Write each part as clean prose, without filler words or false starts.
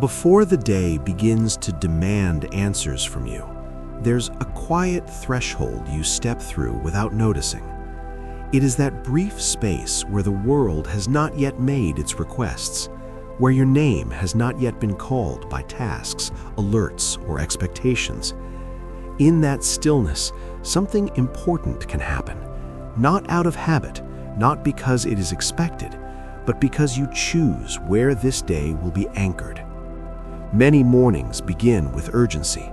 Before the day begins to demand answers from you, there's a quiet threshold you step through without noticing. It is that brief space where the world has not yet made its requests, where your name has not yet been called by tasks, alerts, or expectations. In that stillness, something important can happen, not out of habit, not because it is expected, but because you choose where this day will be anchored. Many mornings begin with urgency.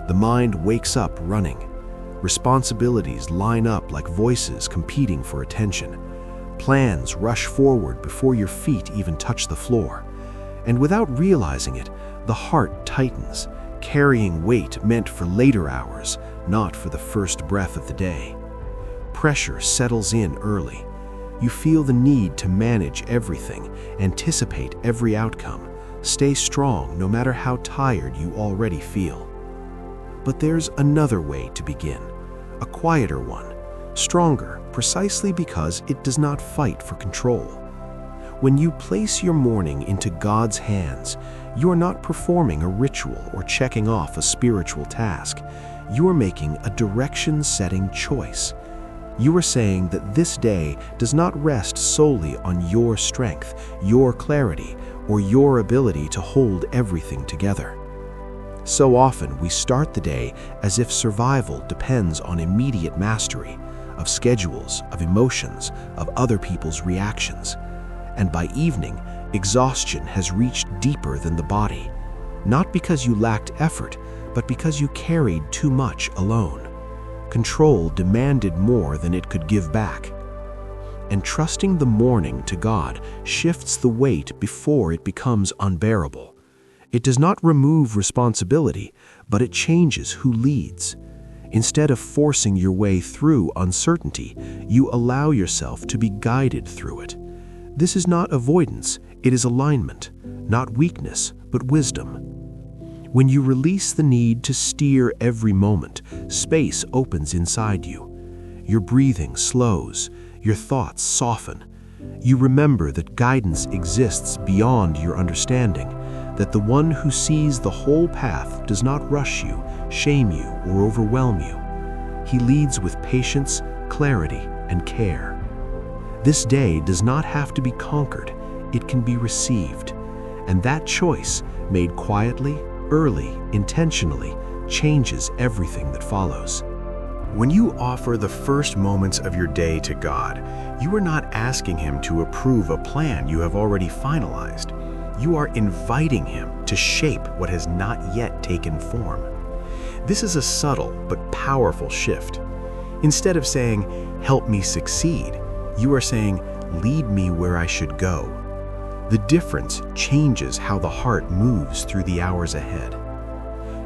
The mind wakes up running. Responsibilities line up like voices competing for attention. Plans rush forward before your feet even touch the floor. And without realizing it, the heart tightens, carrying weight meant for later hours, not for the first breath of the day. Pressure settles in early. You feel the need to manage everything, anticipate every outcome, stay strong no matter how tired you already feel. But there's another way to begin, a quieter one, stronger precisely because it does not fight for control. When you place your morning into God's hands, you are not performing a ritual or checking off a spiritual task. You are making a direction-setting choice. You are saying that this day does not rest solely on your strength, your clarity, or your ability to hold everything together. So often we start the day as if survival depends on immediate mastery of schedules, of emotions, of other people's reactions. And by evening, exhaustion has reached deeper than the body, not because you lacked effort, but because you carried too much alone. Control demanded more than it could give back. And trusting the morning to God shifts the weight before it becomes unbearable. It does not remove responsibility, but it changes who leads. Instead of forcing your way through uncertainty, you allow yourself to be guided through it. This is not avoidance, it is alignment, not weakness, but wisdom. When you release the need to steer every moment, space opens inside you. Your breathing slows, your thoughts soften. You remember that guidance exists beyond your understanding, that the one who sees the whole path does not rush you, shame you, or overwhelm you. He leads with patience, clarity, and care. This day does not have to be conquered, it can be received. And that choice, made quietly, early, intentionally, changes everything that follows. When you offer the first moments of your day to God, you are not asking Him to approve a plan you have already finalized. You are inviting Him to shape what has not yet taken form. This is a subtle but powerful shift. Instead of saying, "Help me succeed," you are saying, "Lead me where I should go." The difference changes how the heart moves through the hours ahead.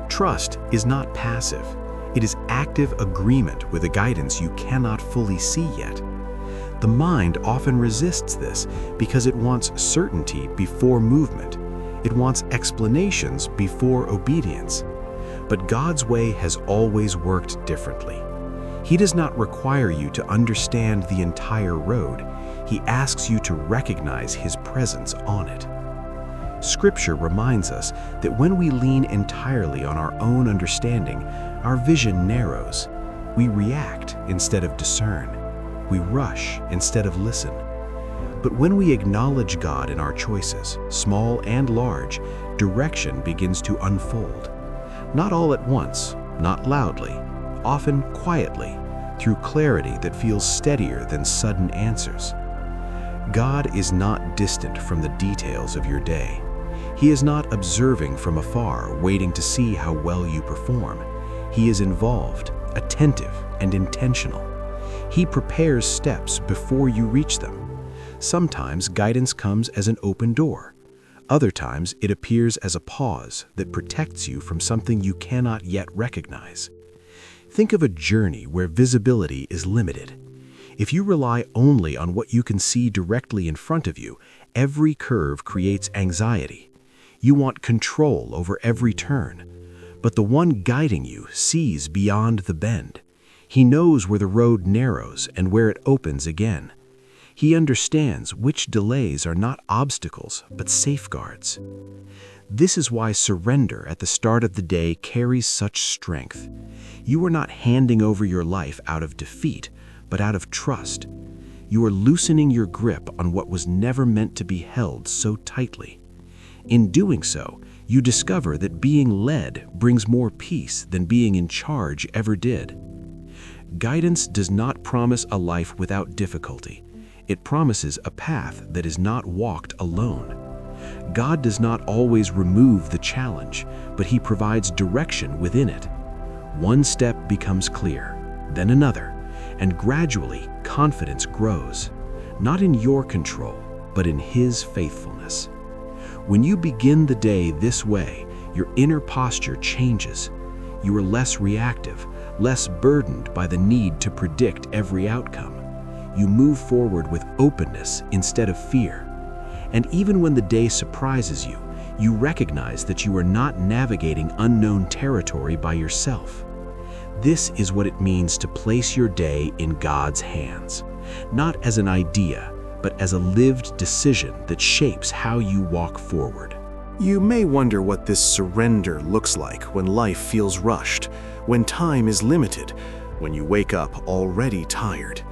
Trust is not passive. It is active agreement with a guidance you cannot fully see yet. The mind often resists this because it wants certainty before movement. It wants explanations before obedience. But God's way has always worked differently. He does not require you to understand the entire road. He asks you to recognize His presence on it. Scripture reminds us that when we lean entirely on our own understanding, our vision narrows. We react instead of discern. We rush instead of listen. But when we acknowledge God in our choices, small and large, direction begins to unfold. Not all at once, not loudly, often quietly, through clarity that feels steadier than sudden answers. God is not distant from the details of your day. He is not observing from afar, waiting to see how well you perform. He is involved, attentive, and intentional. He prepares steps before you reach them. Sometimes guidance comes as an open door. Other times it appears as a pause that protects you from something you cannot yet recognize. Think of a journey where visibility is limited. If you rely only on what you can see directly in front of you, every curve creates anxiety. You want control over every turn. But the one guiding you sees beyond the bend. He knows where the road narrows and where it opens again. He understands which delays are not obstacles, but safeguards. This is why surrender at the start of the day carries such strength. You are not handing over your life out of defeat, but out of trust. You are loosening your grip on what was never meant to be held so tightly. In doing so, you discover that being led brings more peace than being in charge ever did. Guidance does not promise a life without difficulty. It promises a path that is not walked alone. God does not always remove the challenge, but He provides direction within it. One step becomes clear, then another, and gradually confidence grows, not in your control, but in His faithfulness. When you begin the day this way, your inner posture changes. You are less reactive, less burdened by the need to predict every outcome. You move forward with openness instead of fear. And even when the day surprises you, you recognize that you are not navigating unknown territory by yourself. This is what it means to place your day in God's hands, not as an idea, but as a lived decision that shapes how you walk forward. You may wonder what this surrender looks like when life feels rushed, when time is limited, when you wake up already tired.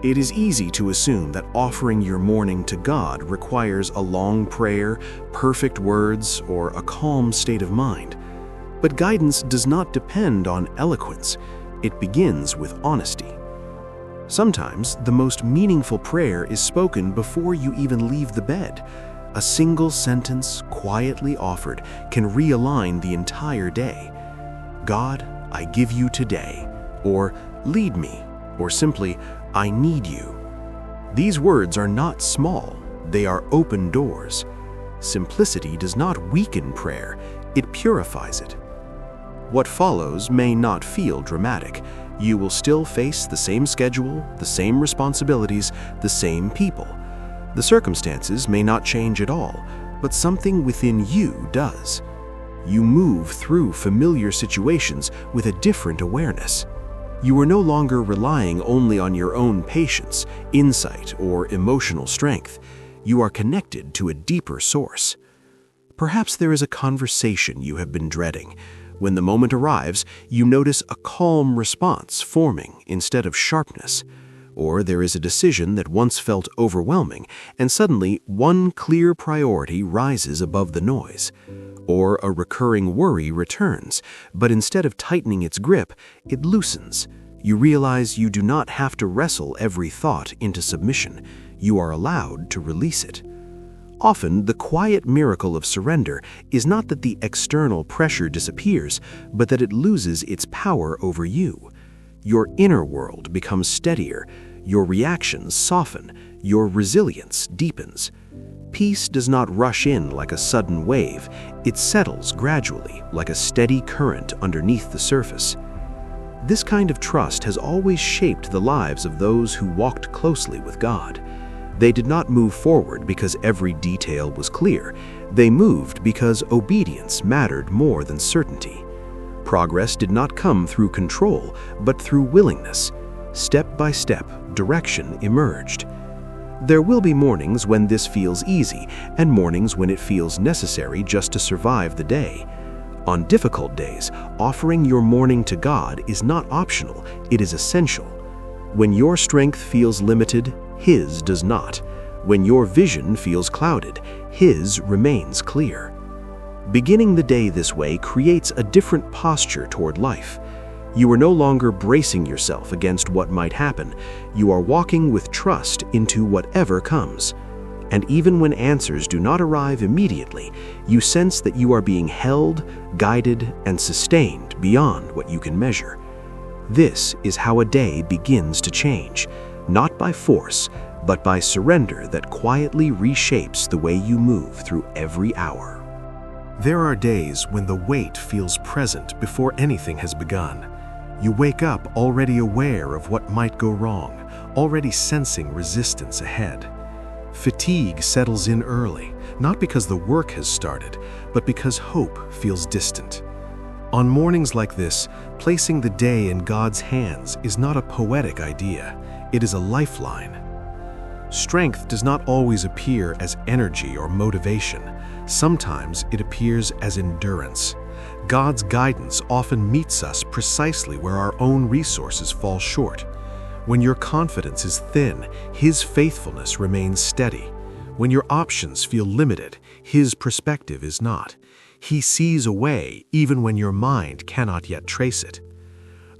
It is easy to assume that offering your morning to God requires a long prayer, perfect words, or a calm state of mind. But guidance does not depend on eloquence. It begins with honesty. Sometimes the most meaningful prayer is spoken before you even leave the bed. A single sentence, quietly offered, can realign the entire day. God, I give you today, or lead me, or simply, I need you. These words are not small, they are open doors. Simplicity does not weaken prayer, it purifies it. What follows may not feel dramatic. You will still face the same schedule, the same responsibilities, the same people. The circumstances may not change at all, but something within you does. You move through familiar situations with a different awareness. You are no longer relying only on your own patience, insight, or emotional strength. You are connected to a deeper source. Perhaps there is a conversation you have been dreading. When the moment arrives, you notice a calm response forming instead of sharpness. Or there is a decision that once felt overwhelming, and suddenly one clear priority rises above the noise. Or a recurring worry returns, but instead of tightening its grip, it loosens. You realize you do not have to wrestle every thought into submission. You are allowed to release it. Often, the quiet miracle of surrender is not that the external pressure disappears, but that it loses its power over you. Your inner world becomes steadier, your reactions soften, your resilience deepens. Peace does not rush in like a sudden wave, it settles gradually like a steady current underneath the surface. This kind of trust has always shaped the lives of those who walked closely with God. They did not move forward because every detail was clear. They moved because obedience mattered more than certainty. Progress did not come through control, but through willingness. Step by step, direction emerged. There will be mornings when this feels easy, and mornings when it feels necessary just to survive the day. On difficult days, offering your morning to God is not optional, it is essential. When your strength feels limited, His does not. When your vision feels clouded, His remains clear. Beginning the day this way creates a different posture toward life. You are no longer bracing yourself against what might happen. You are walking with trust into whatever comes. And even when answers do not arrive immediately, you sense that you are being held, guided, and sustained beyond what you can measure. This is how a day begins to change, not by force, but by surrender that quietly reshapes the way you move through every hour. There are days when the weight feels present before anything has begun. You wake up already aware of what might go wrong, already sensing resistance ahead. Fatigue settles in early, not because the work has started, but because hope feels distant. On mornings like this, placing the day in God's hands is not a poetic idea, it is a lifeline. Strength does not always appear as energy or motivation. Sometimes it appears as endurance. God's guidance often meets us precisely where our own resources fall short. When your confidence is thin, His faithfulness remains steady. When your options feel limited, His perspective is not. He sees a way even when your mind cannot yet trace it.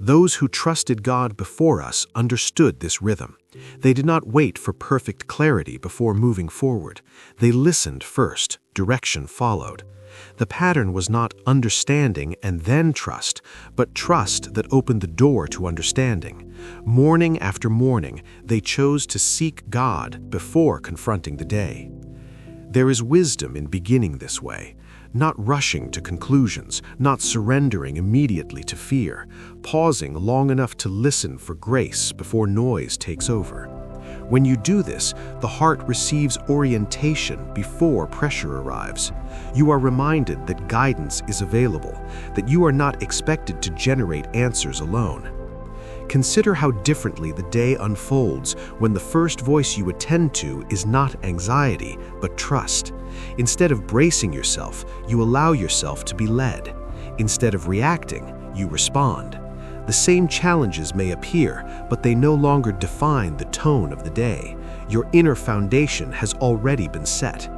Those who trusted God before us understood this rhythm. They did not wait for perfect clarity before moving forward. They listened first, direction followed. The pattern was not understanding and then trust, but trust that opened the door to understanding. Morning after morning, they chose to seek God before confronting the day. There is wisdom in beginning this way, not rushing to conclusions, not surrendering immediately to fear, pausing long enough to listen for grace before noise takes over. When you do this, the heart receives orientation before pressure arrives. You are reminded that guidance is available, that you are not expected to generate answers alone. Consider how differently the day unfolds when the first voice you attend to is not anxiety, but trust. Instead of bracing yourself, you allow yourself to be led. Instead of reacting, you respond. The same challenges may appear, but they no longer define the tone of the day. Your inner foundation has already been set.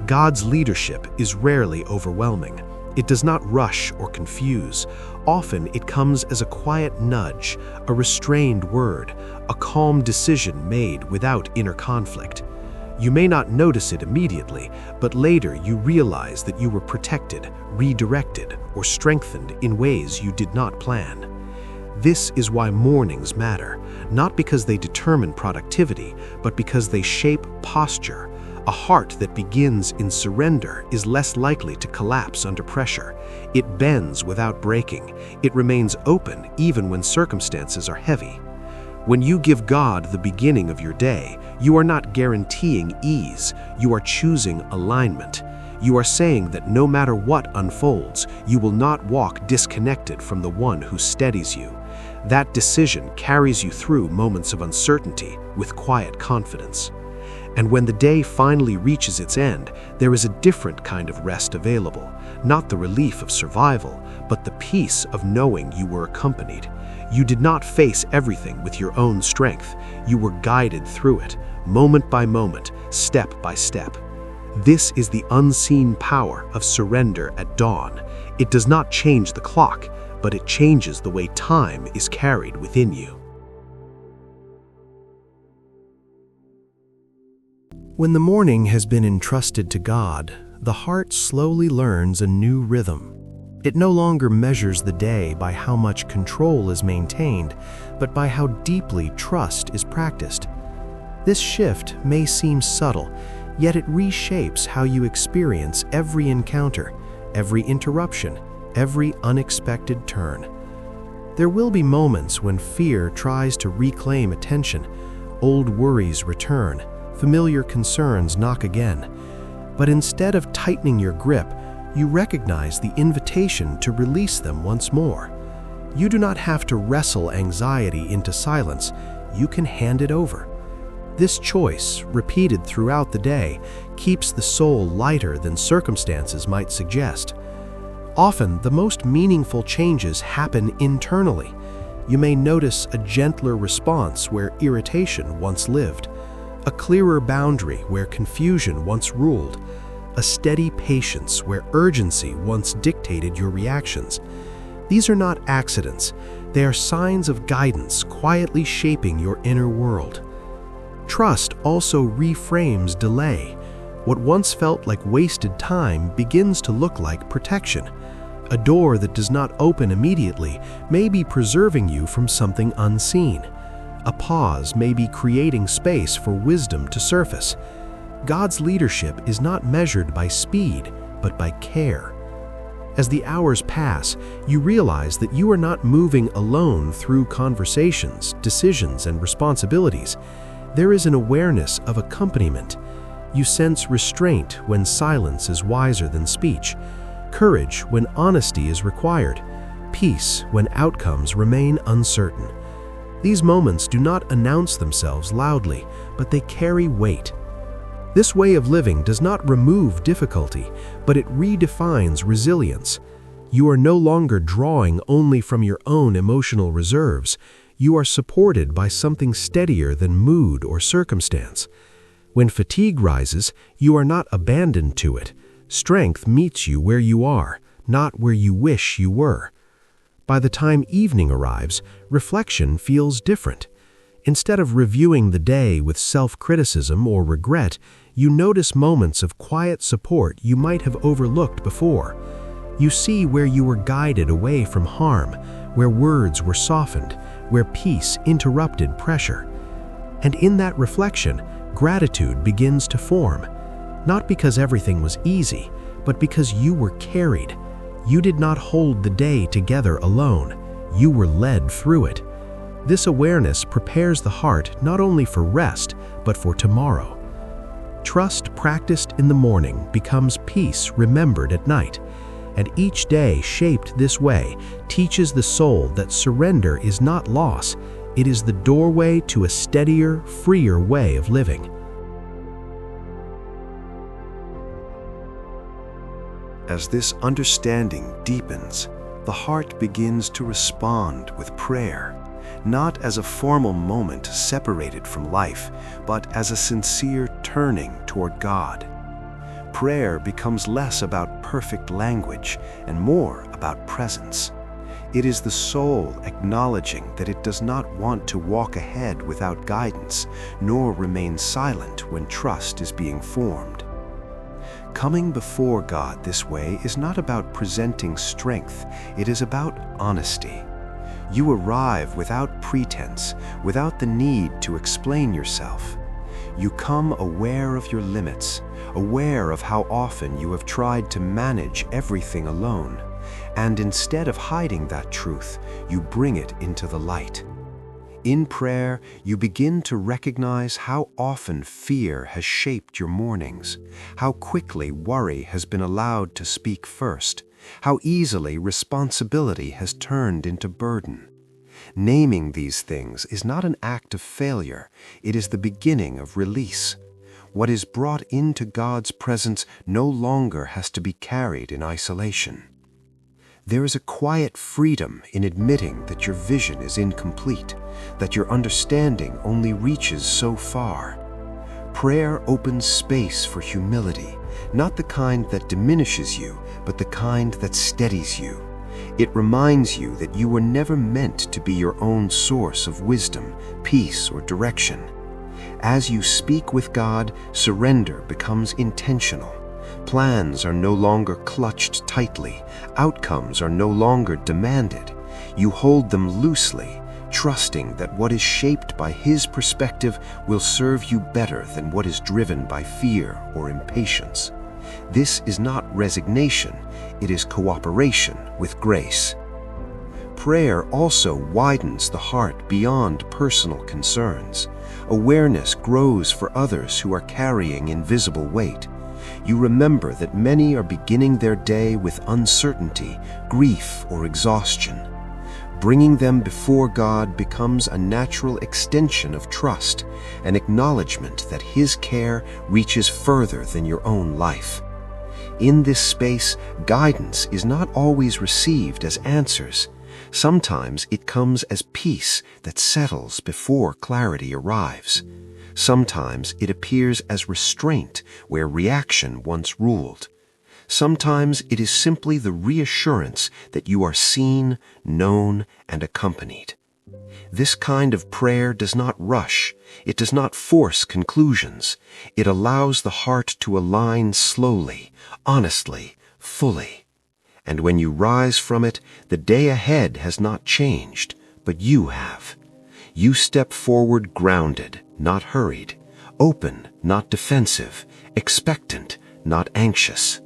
God's leadership is rarely overwhelming. It does not rush or confuse. Often it comes as a quiet nudge, a restrained word, a calm decision made without inner conflict. You may not notice it immediately, but later you realize that you were protected, redirected, or strengthened in ways you did not plan. This is why mornings matter, not because they determine productivity, but because they shape posture. A heart that begins in surrender is less likely to collapse under pressure. It bends without breaking. It remains open even when circumstances are heavy. When you give God the beginning of your day, you are not guaranteeing ease. You are choosing alignment. You are saying that no matter what unfolds, you will not walk disconnected from the one who steadies you. That decision carries you through moments of uncertainty with quiet confidence. And when the day finally reaches its end, there is a different kind of rest available, not the relief of survival, but the peace of knowing you were accompanied. You did not face everything with your own strength. You were guided through it, moment by moment, step by step. This is the unseen power of surrender at dawn. It does not change the clock, but it changes the way time is carried within you. When the morning has been entrusted to God, the heart slowly learns a new rhythm. It no longer measures the day by how much control is maintained, but by how deeply trust is practiced. This shift may seem subtle, yet it reshapes how you experience every encounter, every interruption, every unexpected turn. There will be moments when fear tries to reclaim attention, old worries return, familiar concerns knock again. But instead of tightening your grip, you recognize the invitation to release them once more. You do not have to wrestle anxiety into silence. You can hand it over. This choice, repeated throughout the day, keeps the soul lighter than circumstances might suggest. Often, the most meaningful changes happen internally. You may notice a gentler response where irritation once lived, a clearer boundary where confusion once ruled, a steady patience where urgency once dictated your reactions. These are not accidents. They are signs of guidance quietly shaping your inner world. Trust also reframes delay. What once felt like wasted time begins to look like protection. A door that does not open immediately may be preserving you from something unseen. A pause may be creating space for wisdom to surface. God's leadership is not measured by speed, but by care. As the hours pass, you realize that you are not moving alone through conversations, decisions, and responsibilities. There is an awareness of accompaniment. You sense restraint when silence is wiser than speech, courage when honesty is required, peace when outcomes remain uncertain. These moments do not announce themselves loudly, but they carry weight. This way of living does not remove difficulty, but it redefines resilience. You are no longer drawing only from your own emotional reserves. You are supported by something steadier than mood or circumstance. When fatigue rises, you are not abandoned to it. Strength meets you where you are, not where you wish you were. By the time evening arrives, reflection feels different. Instead of reviewing the day with self-criticism or regret, you notice moments of quiet support you might have overlooked before. You see where you were guided away from harm, where words were softened, where peace interrupted pressure. And in that reflection, gratitude begins to form, not because everything was easy, but because you were carried. You did not hold the day together alone. You were led through it. This awareness prepares the heart not only for rest, but for tomorrow. Trust practiced in the morning becomes peace remembered at night, and each day shaped this way teaches the soul that surrender is not loss, it is the doorway to a steadier, freer way of living. As this understanding deepens, the heart begins to respond with prayer, not as a formal moment separated from life, but as a sincere turning toward God. Prayer becomes less about perfect language and more about presence. It is the soul acknowledging that it does not want to walk ahead without guidance, nor remain silent when trust is being formed. Coming before God this way is not about presenting strength, it is about honesty. You arrive without pretense, without the need to explain yourself. You come aware of your limits, aware of how often you have tried to manage everything alone, and instead of hiding that truth, you bring it into the light. In prayer, you begin to recognize how often fear has shaped your mornings, how quickly worry has been allowed to speak first, how easily responsibility has turned into burden. Naming these things is not an act of failure, it is the beginning of release. What is brought into God's presence no longer has to be carried in isolation. There is a quiet freedom in admitting that your vision is incomplete, that your understanding only reaches so far. Prayer opens space for humility, not the kind that diminishes you, but the kind that steadies you. It reminds you that you were never meant to be your own source of wisdom, peace, or direction. As you speak with God, surrender becomes intentional. Plans are no longer clutched tightly. Outcomes are no longer demanded. You hold them loosely, trusting that what is shaped by His perspective will serve you better than what is driven by fear or impatience. This is not resignation, it is cooperation with grace. Prayer also widens the heart beyond personal concerns. Awareness grows for others who are carrying invisible weight. You remember that many are beginning their day with uncertainty, grief, or exhaustion. Bringing them before God becomes a natural extension of trust, an acknowledgement that His care reaches further than your own life. In this space, guidance is not always received as answers. Sometimes it comes as peace that settles before clarity arrives. Sometimes it appears as restraint where reaction once ruled. Sometimes it is simply the reassurance that you are seen, known, and accompanied. This kind of prayer does not rush. It does not force conclusions. It allows the heart to align slowly, honestly, fully. And when you rise from it, the day ahead has not changed, but you have. You step forward grounded, not hurried, open, not defensive, expectant, not anxious.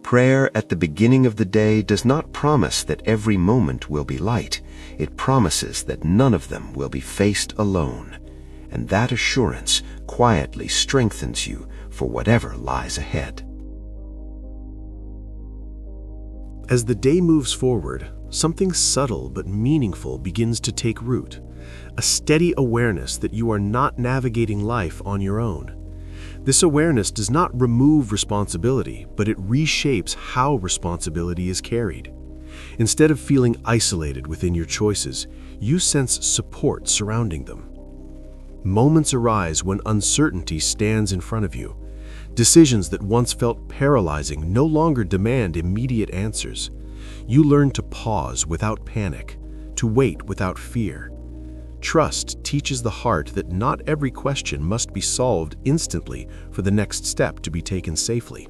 Prayer at the beginning of the day does not promise that every moment will be light. It promises that none of them will be faced alone. And that assurance quietly strengthens you for whatever lies ahead. As the day moves forward, something subtle but meaningful begins to take root. a steady awareness that you are not navigating life on your own. This awareness does not remove responsibility, but it reshapes how responsibility is carried. Instead of feeling isolated within your choices, you sense support surrounding them. Moments arise when uncertainty stands in front of you. Decisions that once felt paralyzing no longer demand immediate answers. You learn to pause without panic, to wait without fear. Trust teaches the heart that not every question must be solved instantly for the next step to be taken safely.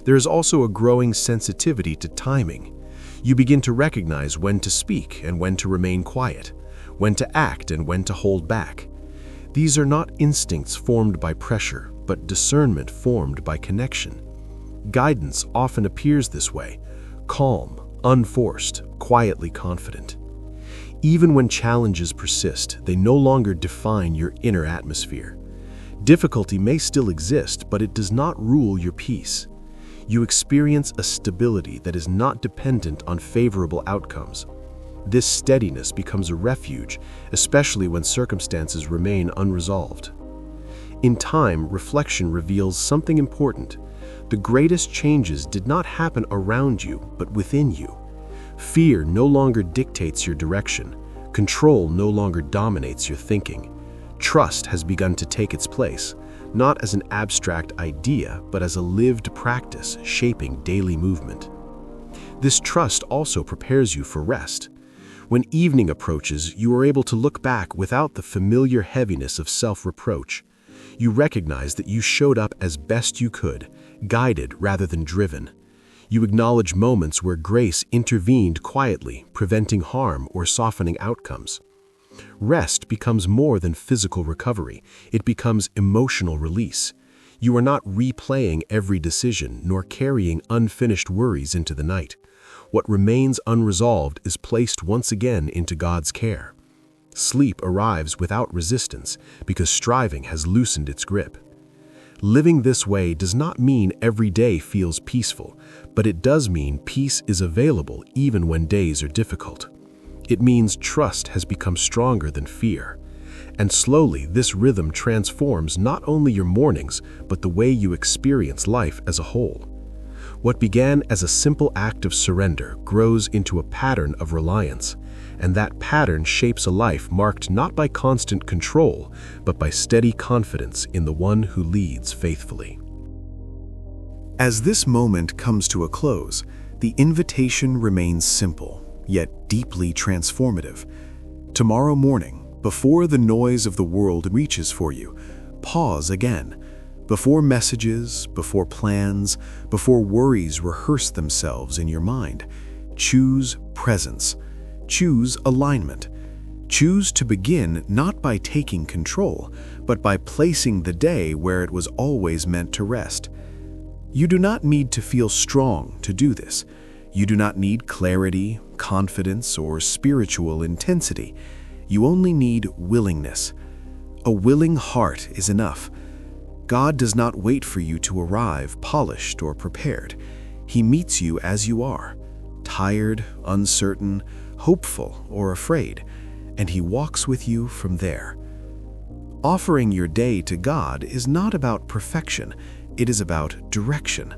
There is also a growing sensitivity to timing. You begin to recognize when to speak and when to remain quiet, when to act and when to hold back. These are not instincts formed by pressure, but discernment formed by connection. Guidance often appears this way, calm, unforced, quietly confident. Even when challenges persist, they no longer define your inner atmosphere. Difficulty may still exist, but it does not rule your peace. You experience a stability that is not dependent on favorable outcomes. This steadiness becomes a refuge, especially when circumstances remain unresolved. In time, reflection reveals something important. The greatest changes did not happen around you, but within you. Fear no longer dictates your direction. Control no longer dominates your thinking. Trust has begun to take its place, not as an abstract idea, but as a lived practice shaping daily movement. This trust also prepares you for rest. When evening approaches, you are able to look back without the familiar heaviness of self-reproach. You recognize that you showed up as best you could, guided rather than driven. You acknowledge moments where grace intervened quietly, preventing harm or softening outcomes. Rest becomes more than physical recovery. It becomes emotional release. You are not replaying every decision nor carrying unfinished worries into the night. What remains unresolved is placed once again into God's care. Sleep arrives without resistance because striving has loosened its grip. Living this way does not mean every day feels peaceful, but it does mean peace is available even when days are difficult. It means trust has become stronger than fear. And slowly, this rhythm transforms not only your mornings, but the way you experience life as a whole. What began as a simple act of surrender grows into a pattern of reliance, and that pattern shapes a life marked not by constant control, but by steady confidence in the one who leads faithfully. As this moment comes to a close, the invitation remains simple, yet deeply transformative. Tomorrow morning, before the noise of the world reaches for you, pause again. Before messages, before plans, before worries rehearse themselves in your mind, choose presence. Choose alignment. Choose to begin not by taking control, but by placing the day where it was always meant to rest. You do not need to feel strong to do this. You do not need clarity, confidence, or spiritual intensity. You only need willingness. A willing heart is enough. God does not wait for you to arrive polished or prepared. He meets you as you are, tired, uncertain, hopeful, or afraid, and He walks with you from there. Offering your day to God is not about perfection, it is about direction.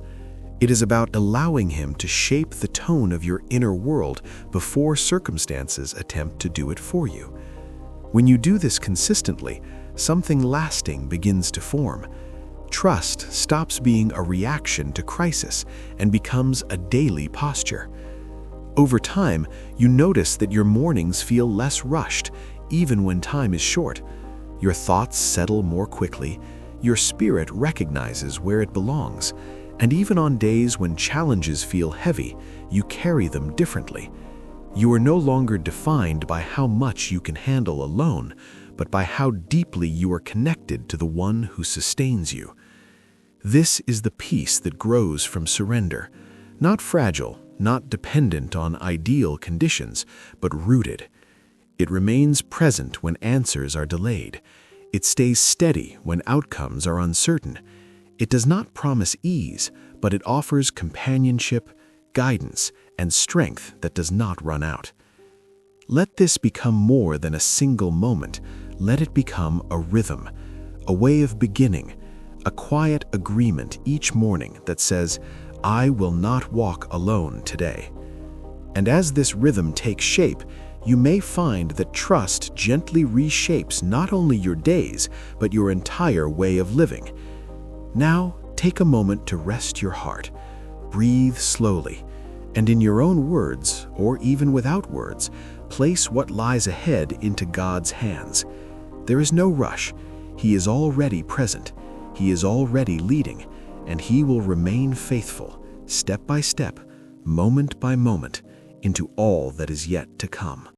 It is about allowing Him to shape the tone of your inner world before circumstances attempt to do it for you. When you do this consistently, something lasting begins to form. Trust stops being a reaction to crisis and becomes a daily posture. Over time, you notice that your mornings feel less rushed, even when time is short. Your thoughts settle more quickly, your spirit recognizes where it belongs, and even on days when challenges feel heavy, you carry them differently. You are no longer defined by how much you can handle alone, but by how deeply you are connected to the one who sustains you. This is the peace that grows from surrender, not fragile, not dependent on ideal conditions, but rooted. It remains present when answers are delayed. It stays steady when outcomes are uncertain. It does not promise ease, but it offers companionship, guidance, and strength that does not run out. Let this become more than a single moment. Let it become a rhythm, a way of beginning, a quiet agreement each morning that says, I will not walk alone today. And as this rhythm takes shape, you may find that trust gently reshapes not only your days, but your entire way of living. Now, take a moment to rest your heart. Breathe slowly, and in your own words, or even without words, place what lies ahead into God's hands. There is no rush. He is already present. He is already leading, and He will remain faithful, step by step, moment by moment, into all that is yet to come.